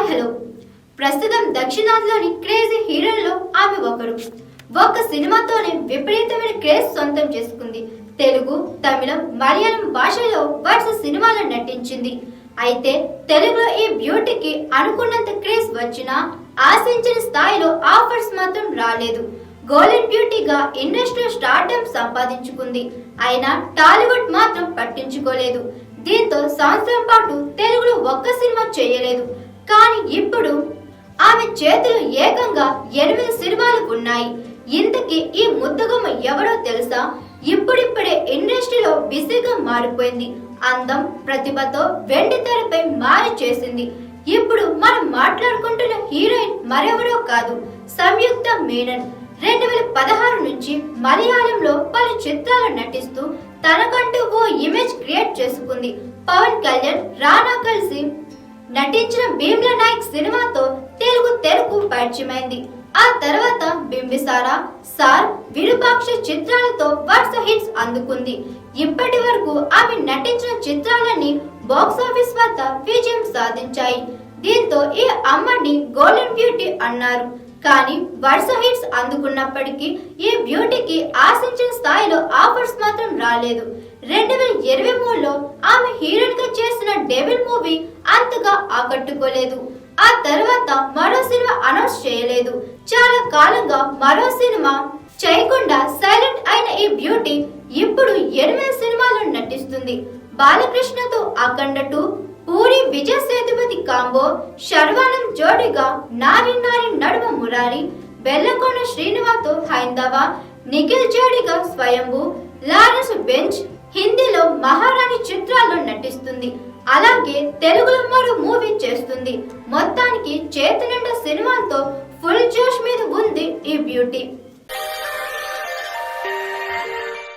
Hello. ప్రస్తుతం దక్షిణాదిలోని crazy హీరోల్లో ఆమె ఒకరు. ఒక్క సినిమాతోనే విపరీతమైన క్రేజ్ సొంతం చేసుకుంది. తెలుగు, తమిళం, మలయాళం భాషలో వరుస సినిమాలో నటించింది. అయితే తెలుగులో ఈ బ్యూటీకి అనుకున్నంత క్రేజ్ వచ్చినా ఆశించిన స్థాయిలో ఆఫర్స్ మాత్రం రాలేదు. గోల్డెన్ బ్యూటీగా ఇండస్ట్రీ స్టార్డమ్ సంపాదించుకుంది. అయినా టాలీవుడ్ మాత్రం పట్టించుకోలేదు. దీంతో సంవత్సరం పాటు తెలుగులో ఒక్క సినిమా చేయలేదు. కానీ ఇప్పుడు ఆమె చేతులు ఏకంగా 8 సినిమాలు ఉన్నాయి. ఇంతకీ ఈ ముద్దగుమ్మ ఎవరో తెలుసా? ఇప్పుడిప్పుడే ఇండస్ట్రీలో బిజీగా మారిపోయింది. అందం, ప్రతిభతో వెండి తెరపై మారి చేసింది. ఇప్పుడు మనం మాట్లాడుకుంటున్న హీరోయిన్ మరెవరో కాదు, సంయుక్త మీనన్. 2016 నుంచి మలయాళంలో పలు చిత్రాలు నటిస్తూ తనకంటూ ఓ ఇమేజ్ క్రియేట్ చేసుకుంది. పవన్ కళ్యాణ్, రానా కలిసి నటించిన భీమ్లా నాయక్ సినిమాతో తెలుగు తెరకు పరిచయమైంది. ఆ తర్వాత బింబిసార, సార్, విరూపాక్ష చిత్రాలతో వరుస హిట్స్ అందుకుంది. ఇప్పటి వరకు ఆమె నటించిన చిత్రాలన్నీ బాక్సాఫీస్ వద్ద విజయం సాధించాయి. దీంతో ఈ అమ్మని గోల్డెన్ బ్యూటీ అన్నారు. కానీ వరుస హిట్స్ అందుకున్నప్పటికీ ఈ బ్యూటీకి ఆశించిన స్థాయిలో ఆఫర్స్ మాత్రం రాలేదు. 2023లో ఆమె హీరోయిన్ గా చేసిన డెవిల్ మూవీ అంతగా ఆకట్టుకోలేదు. ఆ తర్వాత మరో సినిమా అనౌన్స్ చేయలేదు. చాలా కాలంగా మరో సినిమా చేయకుండా సైలెంట్ అయిన ఈ బ్యూటీ ఇప్పుడు 8 సినిమాల్లో నటిస్తుంది. బాలకృష్ణతో అఖండ 2, పూరి విజయ్ సేతుపతి కాంబో, శర్వానంద్ జోడిగా నారి నారి నడుమ మురారి, బెల్లంకొండ శ్రీనివాస్తో హైందవ, నిఖిల్ జోడిగా స్వయంభూ, లారెన్స్ బెంచ్, హిందీలో మహారాణి చిత్రాల్లో నటిస్తుంది. అలాగే తెలుగులో మరో మూవీ చేస్తుంది. మొత్తానికి చేతి నిండా సినిమాలతో ఫుల్ జోష్ మీద ఉంది ఈ బ్యూటీ.